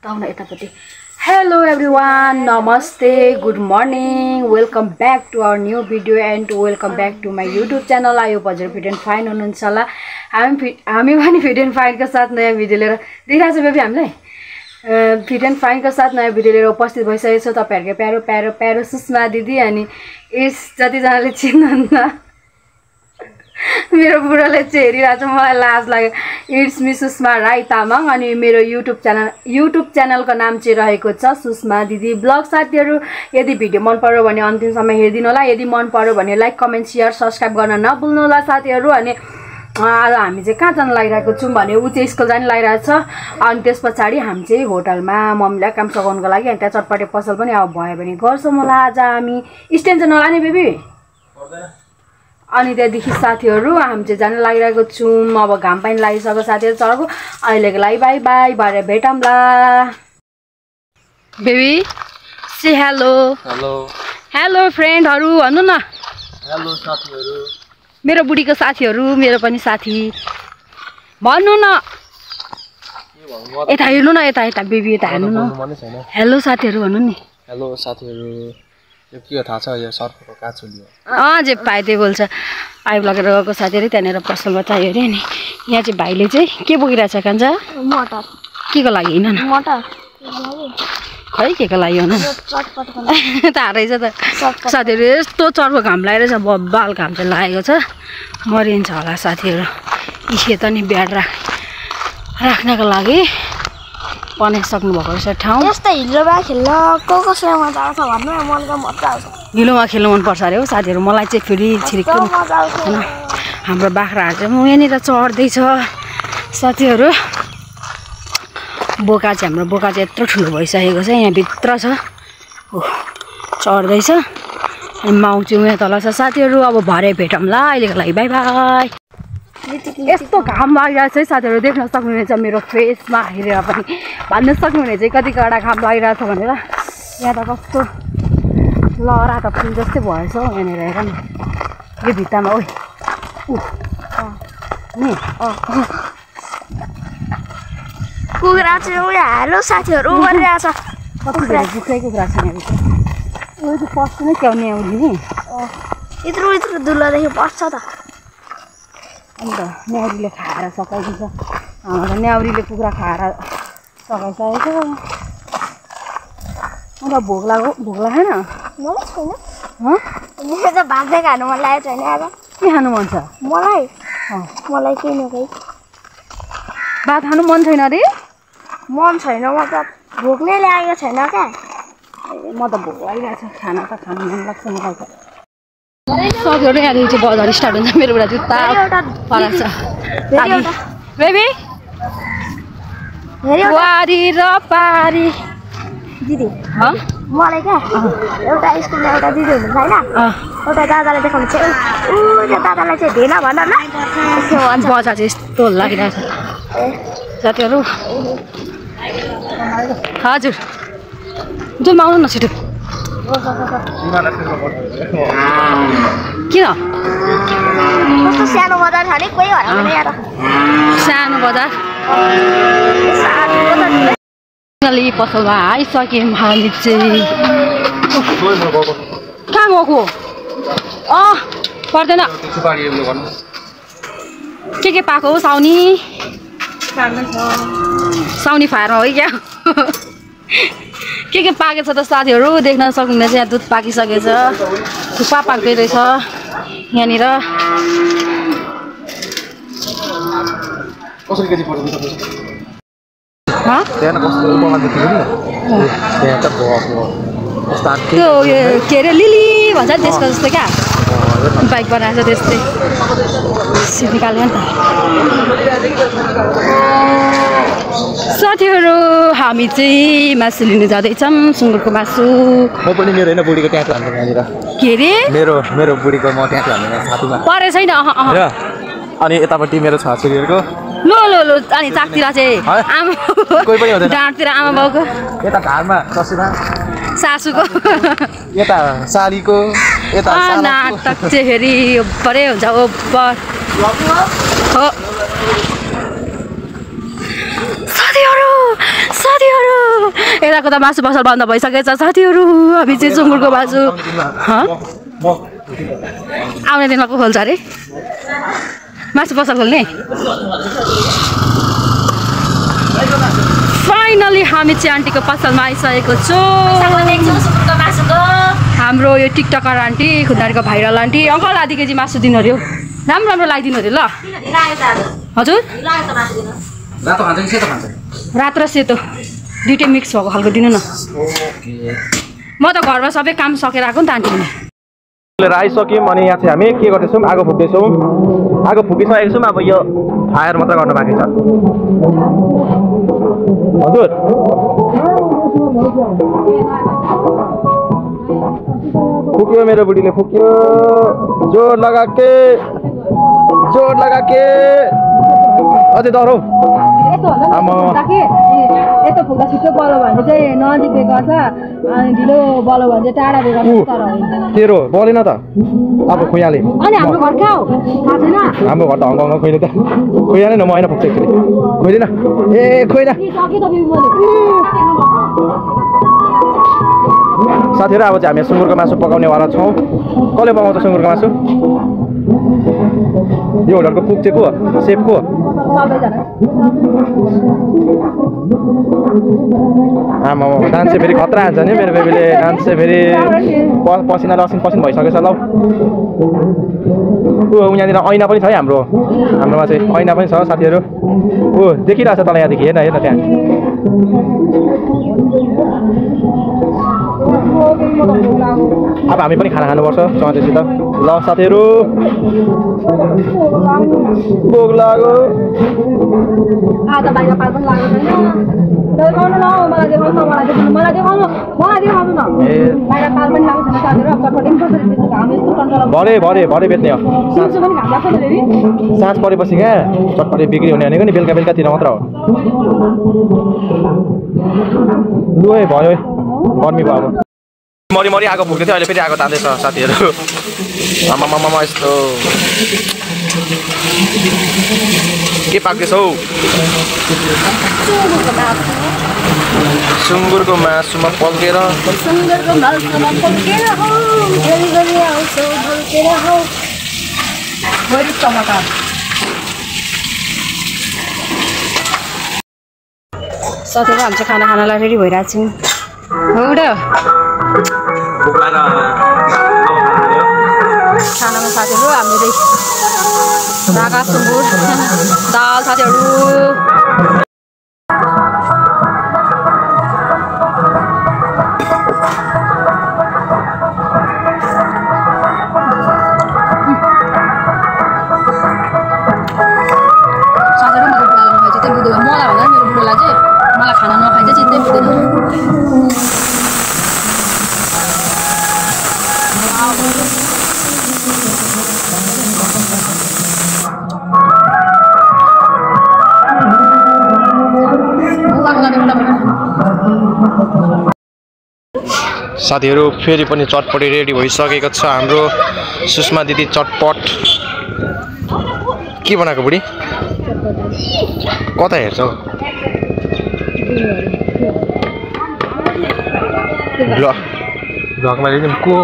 Hello everyone, namaste, good morning, welcome back to our new video and welcome back to my YouTube channel. I hope हजुर fit and fine हुनुहुन्छ होला। हामी पनि fit and fine का साथ नयाँ video लिएर देखिरहेको छ बेबी हामीलाई fit and fine का साथ नयाँ भिडियो लिएर उपस्थित भइसकेको छ तपाईहरुको प्यारो प्यारो प्यारो सुषमा दिदी अनि इस जति जनाले चिन्नुहुन्न मेरो बुढाले चाहिँ हेरिरहेछ मलाई लाज लाग्यो इट्स मी सुषमा राई तामाङ अनि मेरो YouTube च्यानलको नाम चाहिँ रहेको छ सुषमा दिदी ब्लग। साथीहरु यदि भिडियो मन पर्यो भने अन्तिमसम्म हेरिदिनु होला। यदि मन पर्यो भने लाइक कमेन्ट शेयर सब्स्क्राइब गर्न नभुल्नु होला साथीहरु। अनि आज हामी चाहिँ कहाँ जान लागिरहेको छौं भने उ चाहिँ स्कुल जान लागिरहेछ अनि त्यसपछि हामी चाहिँ होटलमा मम्मीलाई काम सघाउनको लागि अनि त्यहाँ चटपटे पसल पनि अब भयो भने गर्छौं होला। आज हामी स्टेन्सन नलाने बेबी अनि त्यहाँदेखि साथीहरु हामी चाहिँ जान लागिरहेको छौं। अब घाम पनि लागिसक्यो साथीहरु चढको अहिलेको लागि बाइ बाइ भरे भेटौँला। बेबी से हेलो हेलो हेलो फ्रेन्डहरु भन्नु न। हेलो साथीहरु मेरो बुढीको साथीहरु मेरो पनि साथी भन्नु न। यता हेर्नु न यता बेबी यता हेर्नु न। हेलो साथीहरु भन्नु नि। हेलो साथीहरु यो के थाहा छ यो सर्फको काचुली जे भाइ त्यही बोल्छ पाइप लगेर गएको साथीहरु त्यहाँनेर पसलमा चाहियो रे नि। यहाँ चाहिँ भाइले चाहिँ के बोकिरहेछ कान्छा मटर केको लागि हैन न मटर खै केको लागि हो न चटपटको लागि तारै छ त साथीहरु यस्तो चर्को घाम लागेछ बब्बाल घाम चाहिँ लागेको छ मरिन्छ होला साथीहरु। इसे त नि ब्याड राख्नको लागि बनाइसक्नु भएको रहेछ ठाउँ। यस्तै हिलोमा खेल्न कसैले मजा आउँछ भन्नु मनको मजा आउँछ। हिलोमा खेल्नु मन पर्छ अरे हो साथीहरु। मलाई चाहिँ फेरि छिरिक्क मजा आउँछ हैन हाम्रो बाख्राहरु चाहिँ यहाँनिर चढ्दै छ साथीहरु। बोका चाहिँ हाम्रो बोका चाहिँ यत्रो ठुलो भइसकेको छ यहाँ भित्र छ चढ्दै छ अनि माउ चाहिँ यहाँ तल छ साथीहरु। अब भरे भेटौँला अहिलेको लागि बाइ बाइ। यस्तो घाम लागिरहेछ है साथीहरु देख्न सक्नुहुनेछ मेरो फेसमा हेरेर पनि भन्न सक्नुहुनेछ कति कडा घाम लागिरहेछ भनेर। यहाँ त कस्तो लहरा त फुल जस्तै भएछ यहाँनिर हेर न यो भित्तामा ओइ नि कुखुरा चाहिँ उयो हेलो साथीहरु गरिरहेछ कति धेरै बुख्रै कुखुरा छ यहाँ उयो त पस्छ नै क्याउ न्याउरी नि यत्रो यत्रो दुलोदेखि पस्छ त अन्त न्याउरीले खाएर सकाइदिन्छ हाम्रो न्याउरीले कुखुरा खाएर सकाइसकेको अन्त भोक लागेन मलाई छैन मलाई त भात खानु मन लागेको छैन आज। के खानु मन छ मलाई केही न केही भात खानु मन छैन अरे मन छैन मतलब भोक नै लागेको छैन क्या। म त भोक लागिरहेको छ खाना त खानु मन लाग्छ मलाई त। साथीहरु यहाँदेखि चाहिँ बजार स्टार्ट हुन्छ मेरो बुढा जुत्ता फरक छ बेबी वारी र पारी दिदी मलाई क्या एउटा स्कुलमा एउटा दिदी हुनुहुन्छ होइन एउटा दादालाई देखाउनु चाहिँ त्यो दादालाई चाहिँ धेन भन न बजार चाहिँ यस्तो लागिरहेछ साथीहरु। हजुर जुन आउनु न छिटो किन कस्तो सानो बजार छ नि कोही होइन यहाँ सानो बजार पसलमा आइसक्यौँ हामी चाहिँ कहाँ गएको पर्दैन के पाएको हो साउनी फार्मा हो क्या के पाकेको छ त साथीहरु देख्न सक्नुहुनेछ। यहाँ दुध पाकिसकेको छ थुक्पा पाक्दै रहेछ यहाँनिर कसरी केजी पर्छ तपाईँ त्यहाँ कस्तो बगा देख्यो नि त्यहाँ त भयो त्यो के अरे लिली भन्छ नि त्यसको जस्तै क्या बाइक बनाएको छ त्यस्तै निकाल्यो नि त साथीहरु। हामी चाहिँ मासु लिनु जाँदैछौँ सुँगुरको मासु। म पनि मेरो हैन बुढीको ट्याटु हान्नु यहाँनिर के अरे मेरो बुढीको म ट्याटु हान्नु छातीमा परे छैन अनि यतापट्टि मेरो छोरीहरुको लो अनि चाकतिर चाहिँ आमा कोही पनि हुँदैन डाँडतिर आमा बाउको यता घरमा ससुरा सासूको यता सालीको यता नाटक चाहिँ फेरि ओभरै हुन्छ ओभर हो साथीहरु यताको त मासु पसल बन्द भइसकेछ साथीहरू हामी चाहिँ सुँगुरको मासु आउने दिनमा को खोल्छ अरे मासु पसल खोल्ने फाइनली हामी चाहिँ आन्टीको पसलमा आइसकेको छौँ हाम्रो यो टिकटकर आन्टी खुद्दारीको भाइरल आन्टी अङ्कल आधी केजी मासु दिनु अरे राम्रो राम्रो लगाइदिनु अरे ल हजुर रातो र सेतो दुइटै मिक्स भएको खालको दिनु न म त घरमा सबै काम सकेर आएको नि त आन्टी आइसक्यौँ अनि यहाँ चाहिँ हामी के गर्दैछौँ आगो फुक्दैछौँ आगो फुकिसकेको छौँ अब यो फायर मात्र गर्नु बाँकी छ हजुर फुक्यो मेरो बुढीले फुक्यो जोड लगा के अझै डर हौ यस्तो फुक्दा छिटो बल्यो भने चाहिँ नजिकै गर्छ अनि ढिलो बल्यो भने चाहिँ टाढा गर्छ तेरो बलेन त अब खुइहाले अनि हाम्रो घर कहाँ हो थाहा छैन हाम्रो घर त हङकङमा खोइले त खोइहाले न म होइन फुक्छ एकचोटि खोइदिन ए खोइना साथीहरू अब चाहिँ हामी सुँगुरको मासु पकाउनेवाला छौँ कसले पकाउँछ सुँगुरको मासु यो होटलको कुक चाहिँ को सेफ को आमा डान्स चाहिँ फेरि खतरा हान्छ नि मेरो बेबीले डान्स चाहिँ फेरि पसिना भइसकेछ ल यहाँनिर ऐना पनि छ है हाम्रोमा चाहिँ ऐना पनि छ साथीहरू देखिरहेछ तल यहाँदेखि हेर्न त्यहाँ अब हामी पनि खाना खानुपर्छ चौधरीसित ल साथीहरू भोक लाग्यो भरे बेच्ने हो साँझ परेपछि क्या चटपटी बिक्री हुने भनेको नि बेलुकातिर मात्र हो लु है भयो गर्मी भयो अब मरि आगो फुक्दै थियो अहिले फेरि आगो तान्दैछ साथीहरू आमामामा यस्तो के पाक्दैछ हौ सुँगुरको मासुमा पल्केर साथीहरू हामी चाहिँ खानालाई रेडी भइरहेको छौँ खानामा साथीहरू हामीले ढाका सुँगुर दाल साथीहरू मलाई खाना नखाइ चाहिँ चित्तै बुझ्दैन साथीहरू फेरि पनि चटपटी रेडी भइसकेको छ हाम्रो सुषमा दिदी चटपट के बनाएको बुढी कता हेर्छौ भ्लगमा लिनु को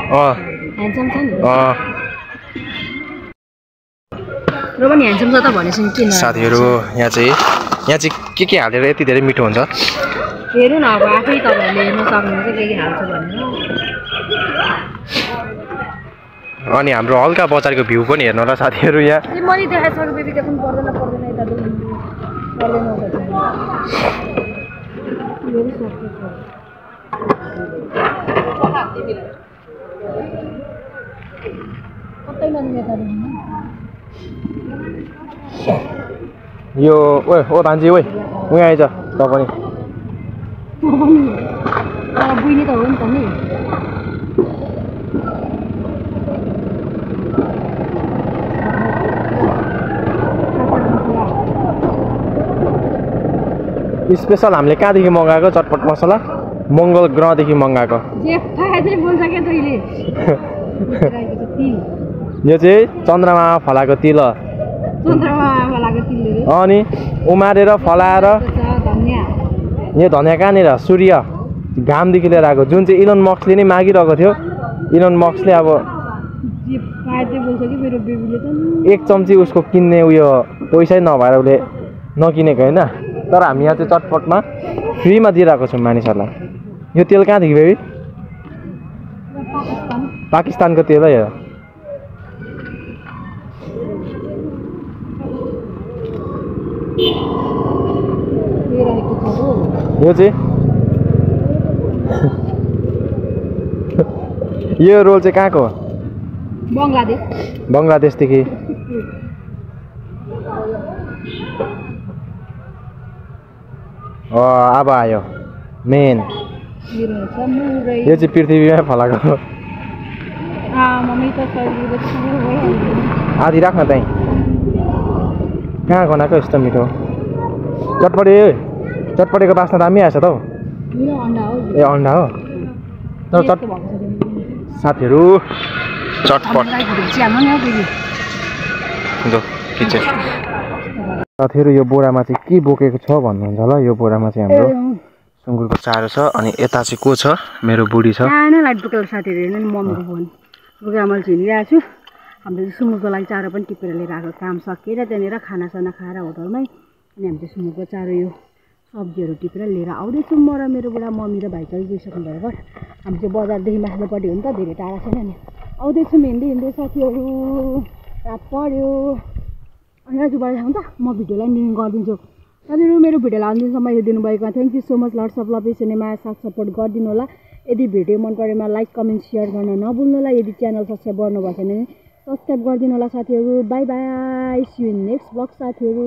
हो साथीहरू यहाँ चाहिँ के हालेर यति धेरै मिठो हुन्छ हेर्नु न अब आफै तपाईँहरूले हेर्न सक्नुहुन्छ के हाल्छ भनेर अनि हाम्रो हल्का बजारको भ्यू पनि हेर्नु होला साथीहरू यहाँ मैले देखाइसकेको बेबी देख्नु पर्दैन यता यो ओ भान्जी ओइ उहाँ आइज त पनि बुझ्ने त हो नि त नि स्पेसल हामीले कहाँदेखि मगाएको चटपट मसला मङ्गल ग्रहदेखि मगाएको यो चाहिँ चन्द्रमा फलाएको तिल अनि उमारेर फलाएर यो धनियाँ कहाँनिर सूर्य घामदेखि लिएर आएको जुन चाहिँ इलोन मस्कले नै मागिरहेको थियो इलोन मस्कले अब 1 चम्ची उसको किन्ने उयो पैसै नभएर उसले नकिनेको होइन तर हामी यहाँ चाहिँ चटपटमा फ्रीमा दिइरहेको छौँ मानिसहरूलाई यो तेल कहाँदेखि बेबी पाकिस्तानको तेल है यो चाहिँ यो रोल चाहिँ कहाँको हो बङ्गलादेशदेखि अब आयो मेन यो चाहिँ पृथ्वीमै फलाएको आधी राख्न त्यहीँ कहाँ गनाएको यस्तो मिठो चटपटेको बास्ना दामी आएछ त हौ ए अन्डा हो तर साथीहरू चटपट साथीहरू यो बोरामा चाहिँ के बोकेको छ भन्नुहुन्छ होला यो बोरामा चाहिँ हाम्रो सुँगुरको चारो छ अनि यता चाहिँ को छ मेरो बुढी छ लाइट बोकेर साथीहरू हेर्नु नि मम्मीको फोन बोकेर मैले झिनिरहेको छु हामीले चाहिँ सुँगुरको लागि चारो पनि टिपेर लिएर आएको काम सकिएर त्यहाँनिर खानासाना खाएर होटलमै अनि हामी चाहिँ सुँगुरको चारो यो सब्जीहरू टिपेर लिएर आउँदैछौँ म र मेरो बुढा मम्मी र भाइ चाहिँ गइसक्नु भयो घर हामी चाहिँ बजारदेखि माथिल्लोपट्टि हो नि त धेरै टाढा छैन नि आउँदैछौँ हिँड्दै साथीहरू रात पऱ्यो अनि आजबाट जाउँ त म भिडियोलाई एन्डिङ गरिदिन्छु साथीहरू मेरो भिडियोलाई अन्तिमसम्म हेरिदिनु भएको thank you so much lots of love cinema साथ सपोर्ट गरिदिनु होला यदि भिडियो मन परेमा लाइक कमेन्ट सेयर गर्न नभुल्नु होला यदि च्यानल सब्सक्राइब गर्नुभएको छैन भने सब्सक्राइब गरिदिनु होला साथीहरू bye bye see you in next blog साथीहरू